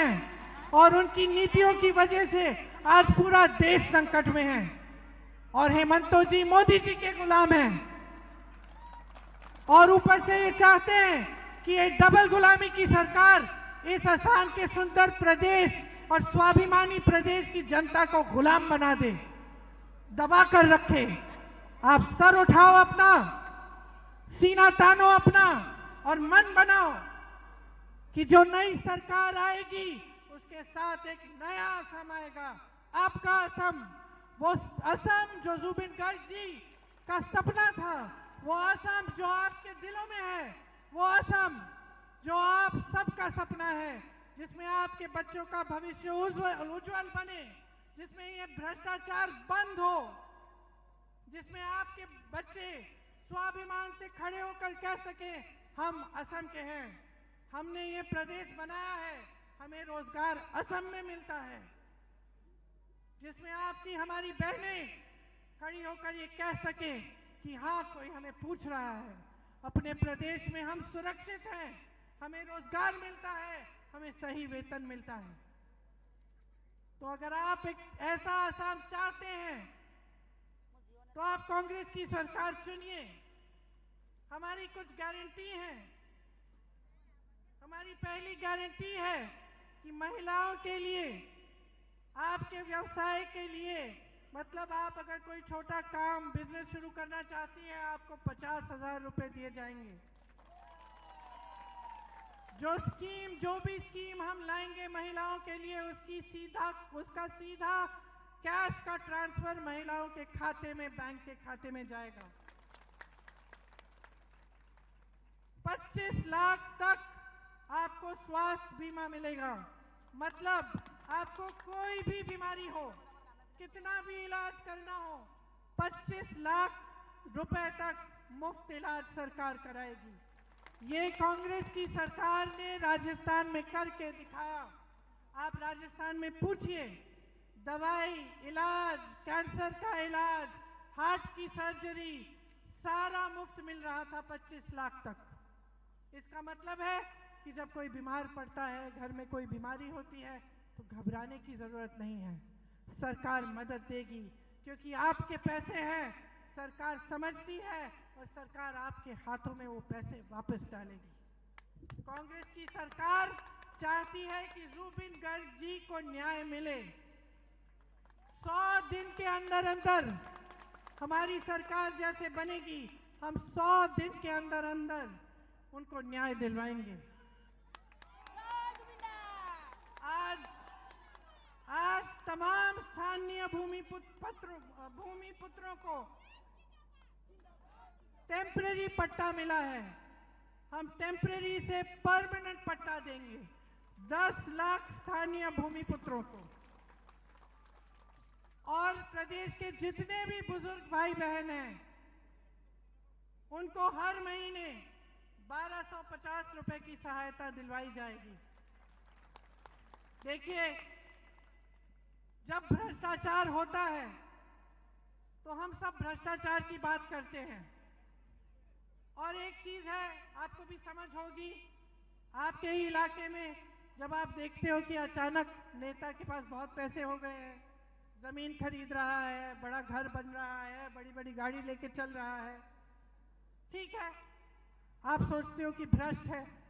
हैं और उनकी नीतियों की वजह से आज पूरा देश संकट में है और हेमंतो जी मोदी जी के गुलाम हैं और ऊपर से ये चाहते हैं कि ये डबल गुलामी की सरकार इस असम के सुंदर प्रदेश और स्वाभिमानी प्रदेश की जनता को गुलाम बना दे, दबा कर रखे। आप सर उठाओ अपना, सीना तानो अपना और मन बनाओ कि जो नई सरकार आएगी उसके साथ एक नया असम आएगा, आपका असम, वो असम जो जुबिन गर्ग जी का सपना था, वो असम जो आपके दिलों में है, वो असम जो आप सबका सपना है, जिसमें आपके बच्चों का भविष्य उज्जवल बने, जिसमें ये भ्रष्टाचार बंद हो, जिसमें आपके बच्चे स्वाभिमान से खड़े होकर कह सके हम असम के हैं, हमने ये प्रदेश बनाया है, हमें रोजगार असम में मिलता है, जिसमें आपकी हमारी बहनें खड़ी होकर ये कह सके कि हाँ कोई हमें पूछ रहा है, अपने प्रदेश में हम सुरक्षित हैं, हमें रोजगार मिलता है, हमें सही वेतन मिलता है। तो अगर आप एक ऐसा असम चाहते हैं तो आप कांग्रेस की सरकार चुनिए। हमारी कुछ गारंटी हैं। हमारी पहली गारंटी है कि महिलाओं के लिए, आपके व्यवसाय के लिए, मतलब आप अगर कोई छोटा काम बिजनेस शुरू करना चाहती है, आपको 50,000 रुपए दिए जाएंगे। जो भी स्कीम हम लाएंगे महिलाओं के लिए, उसका सीधा कैश का ट्रांसफर महिलाओं के खाते में, बैंक के खाते में जाएगा। 25 लाख तक आपको स्वास्थ्य बीमा मिलेगा, मतलब आपको कोई भी बीमारी हो, कितना भी इलाज करना हो, 25 लाख रुपए तक मुफ्त इलाज सरकार कराएगी। ये कांग्रेस की सरकार ने राजस्थान में करके दिखाया। आप राजस्थान में पूछिए, दवाई, इलाज, कैंसर का इलाज, हार्ट की सर्जरी, सारा मुफ्त मिल रहा था 25 लाख तक। इसका मतलब है कि जब कोई बीमार पड़ता है, घर में कोई बीमारी होती है, तो घबराने की जरूरत नहीं है, सरकार मदद देगी, क्योंकि आपके पैसे हैं, सरकार समझती है और सरकार आपके हाथों में वो पैसे वापस डालेगी। कांग्रेस की सरकार चाहती है कि जुबिन गर्ग जी को न्याय मिले। 100 दिन के अंदर अंदर हमारी सरकार जैसे बनेगी, हम 100 दिन के अंदर अंदर उनको न्याय दिलवाएंगे। आज तमाम स्थानीय भूमिपुत्रों को टेम्परेरी पट्टा मिला है, हम टेम्परेरी से परमानेंट पट्टा देंगे 10 लाख स्थानीय भूमिपुत्रों को। और प्रदेश के जितने भी बुजुर्ग भाई बहन हैं, उनको हर महीने 1250 रुपए की सहायता दिलवाई जाएगी। देखिए, जब भ्रष्टाचार होता है तो हम सब भ्रष्टाचार की बात करते हैं, और एक चीज है, आपको भी समझ होगी, आपके ही इलाके में जब आप देखते हो कि अचानक नेता के पास बहुत पैसे हो गए हैं, जमीन खरीद रहा है, बड़ा घर बन रहा है, बड़ी बड़ी गाड़ी लेके चल रहा है, ठीक है, आप सोचते हो कि भ्रष्ट है,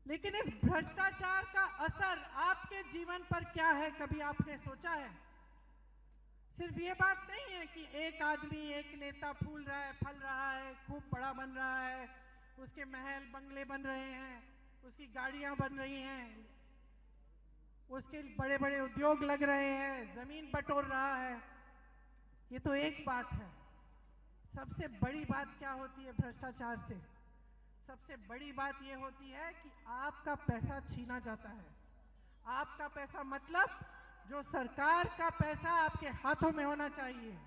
लेकिन इस भ्रष्टाचार का असर आपके जीवन पर क्या है, कभी आपने सोचा है? सिर्फ ये बात नहीं है कि एक आदमी, एक नेता फूल रहा है, फल रहा है, खूब बड़ा बन रहा है, उसके महल बंगले बन रहे हैं, उसकी गाड़ियां बन रही हैं, उसके बड़े बड़े उद्योग लग रहे हैं, जमीन बटोर रहा है, ये तो एक बात है। सबसे बड़ी बात क्या होती है भ्रष्टाचार से? सबसे बड़ी बात यह होती है कि आपका पैसा छीना जाता है। आपका पैसा मतलब जो सरकार का पैसा आपके हाथों में होना चाहिए,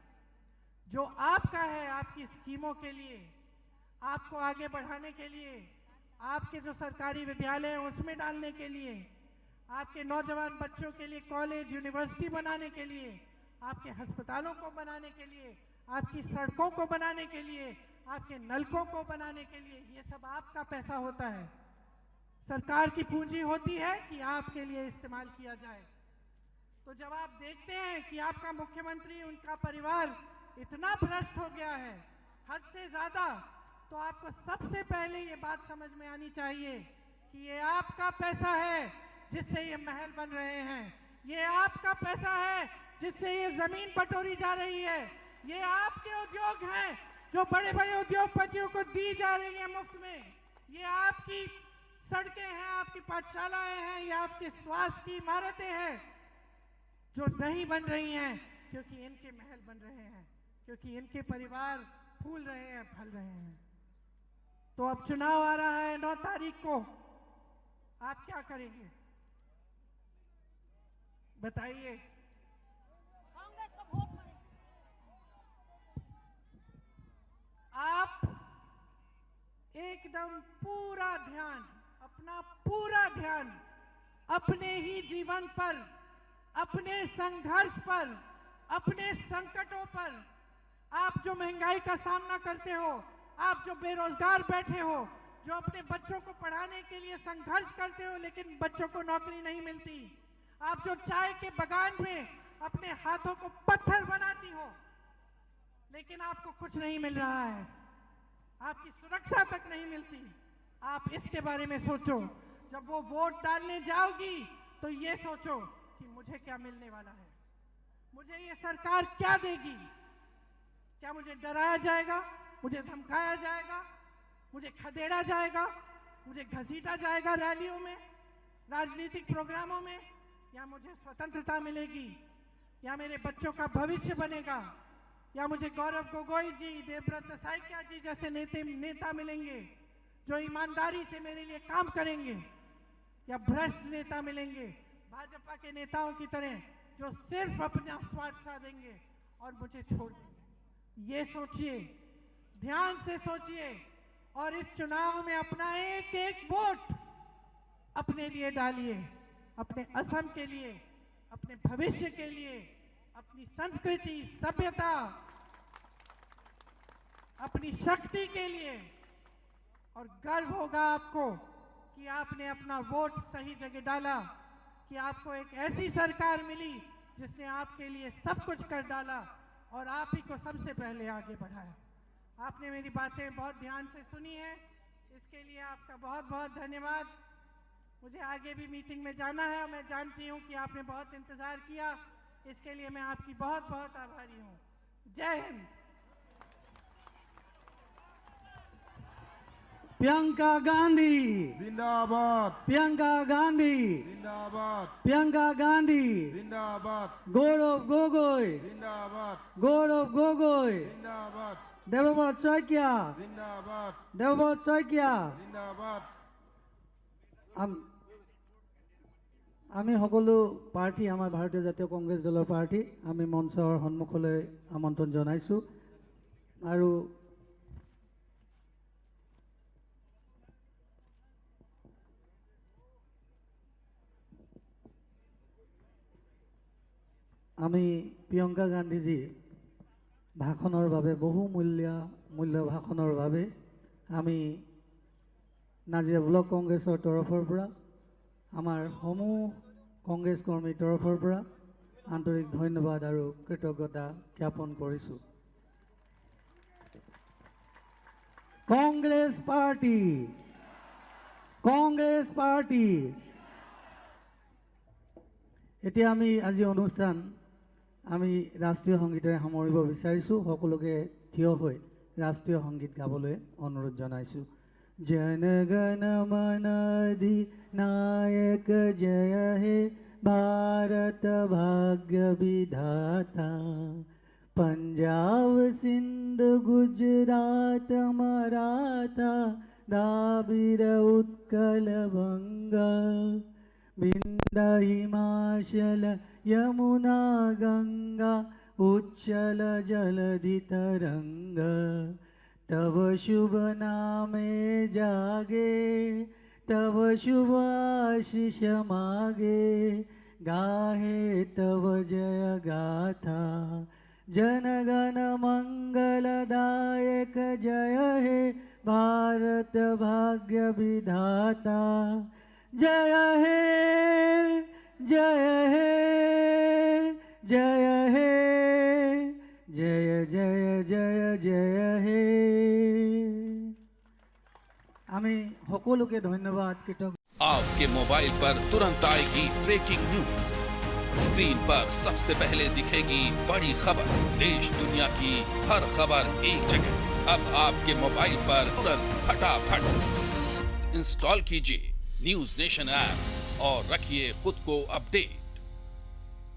जो आपका है, आपकी स्कीमों के लिए, आपको आगे बढ़ाने के लिए, आपके जो सरकारी विद्यालय हैं उसमें डालने के लिए, आपके नौजवान बच्चों के लिए कॉलेज, यूनिवर्सिटी बनाने के लिए, आपके अस्पतालों को बनाने के लिए, आपकी सड़कों को बनाने के लिए, आपके नलकों को बनाने के लिए, ये सब आपका पैसा होता है। सरकार की पूंजी होती है कि आपके लिए इस्तेमाल किया जाए। तो जब आप देखते हैं कि आपका मुख्यमंत्री, उनका परिवार इतना भ्रष्ट हो गया है हद से ज्यादा, तो आपको सबसे पहले ये बात समझ में आनी चाहिए कि ये आपका पैसा है जिससे ये महल बन रहे हैं, ये आपका पैसा है जिससे ये जमीन बटोरी जा रही है, ये आपके उद्योग हैं जो बड़े बड़े उद्योगपतियों को दी जा रही है मुफ्त में, ये आपकी सड़कें हैं, आपकी पाठशालाएं हैं, ये आपके स्वास्थ्य की इमारतें हैं जो नहीं बन रही हैं क्योंकि इनके महल बन रहे हैं, क्योंकि इनके परिवार फूल रहे हैं, फल रहे हैं। तो अब चुनाव आ रहा है 9 तारीख को, आप क्या करेंगे बताइए? कांग्रेस को वोट करें। आप एकदम पूरा ध्यान, अपना पूरा ध्यान अपने ही जीवन पर, अपने संघर्ष पर, अपने संकटों पर, आप जो महंगाई का सामना करते हो, आप जो बेरोजगार बैठे हो, जो अपने बच्चों को पढ़ाने के लिए संघर्ष करते हो लेकिन बच्चों को नौकरी नहीं मिलती, आप जो चाय के बागान में अपने हाथों को पत्थर बनाती हो लेकिन आपको कुछ नहीं मिल रहा है, आपकी सुरक्षा तक नहीं मिलती, आप इसके बारे में सोचो। जब वो वोट डालने जाओगी तो ये सोचो कि मुझे क्या मिलने वाला है, मुझे ये सरकार क्या देगी, क्या मुझे डराया जाएगा, मुझे धमकाया जाएगा, मुझे खदेड़ा जाएगा, मुझे घसीटा जाएगा रैलियों में, राजनीतिक प्रोग्रामों में, या मुझे स्वतंत्रता मिलेगी, या मेरे बच्चों का भविष्य बनेगा, या मुझे गौरव गोगोई जी, देवव्रत साइकिया जी जैसे नेता मिलेंगे जो ईमानदारी से मेरे लिए काम करेंगे, या भ्रष्ट नेता मिलेंगे भाजपा के नेताओं की तरह जो सिर्फ अपना स्वार्थ साधेंगे और मुझे छोड़ देंगे। ये सोचिए, ध्यान से सोचिए और इस चुनाव में अपना एक एक वोट अपने लिए डालिए, अपने असम के लिए, अपने भविष्य के लिए, अपनी संस्कृति, सभ्यता, अपनी शक्ति के लिए। और गर्व होगा आपको कि आपने अपना वोट सही जगह डाला, कि आपको एक ऐसी सरकार मिली जिसने आपके लिए सब कुछ कर डाला और आप ही को सबसे पहले आगे बढ़ाया। आपने मेरी बातें बहुत ध्यान से सुनी है, इसके लिए आपका बहुत बहुत धन्यवाद। मुझे आगे भी मीटिंग में जाना है और मैं जानती हूँ कि आपने बहुत इंतजार किया, इसके लिए मैं आपकी बहुत बहुत आभारी हूँ। जय हिंद। प्रियंका गांधी जिंदाबाद, प्रियंका गांधी जिंदाबाद, प्रियंका गांधी जिंदाबाद, गौरव गोगोई जिंदाबाद, गौरव गोगोई जिंदाबाद, देवव्रत शइकिया जिंदाबाद, देवव्रत शइकिया जिंदाबाद। আমি সকলো প্ৰাৰ্থী, আমাৰ ভাৰতীয় জাতীয় কংগ্ৰেছ দলৰ প্ৰাৰ্থী, আমি মঞ্চৰ সন্মুখলৈ আমন্ত্ৰণ জনাইছোঁ। আৰু আমি প্ৰিয়ংকা গান্ধীজীৰ ভাষণৰ বাবে, বহুমূল্য ভাষণৰ বাবে আমি নাজিৰা ব্লক কংগ্ৰেছৰ তৰফৰ পৰা, আমাৰ সমূহ কংগ্ৰেছ কৰ্মীৰ তৰফৰ পৰা আন্তৰিক ধন্যবাদ আৰু কৃতজ্ঞতা জ্ঞাপন কৰিছোঁ। Congress party, Congress party. এতিয়া আমি আজি অনুষ্ঠান আমি ৰাষ্ট্ৰীয় সংগীতেৰে সামৰিব বিচাৰিছোঁ। সকলোকে থিয় হৈ ৰাষ্ট্ৰীয় সংগীত গাবলৈ অনুৰোধ জনাইছোঁ। जन गण मन अधिनायक जय हे भारत भाग्य विधाता, पंजाब सिंध गुजरात मराठा द्राविड़ उत्कल बंगा, विंध्य हिमाचल यमुना गंगा उच्चल जलधि तरंगा, तब शुभ नामे जागे तब शुभ आशीष मागे, गाहे तब जय गाथा जन गण मंगलदायक जय हे भारत भाग्य विधाता, जय हे जय हे जय हे जय जय जय जय हे। আমি সকলোকে ধন্যবাদ কৃতজ্ঞ। आपके मोबाइल पर तुरंत आएगी ब्रेकिंग न्यूज, स्क्रीन पर सबसे पहले दिखेगी बड़ी खबर, देश दुनिया की हर खबर एक जगह। अब आपके मोबाइल पर तुरंत फटाफट इंस्टॉल कीजिए न्यूज नेशन ऐप और रखिए खुद को अपडेट।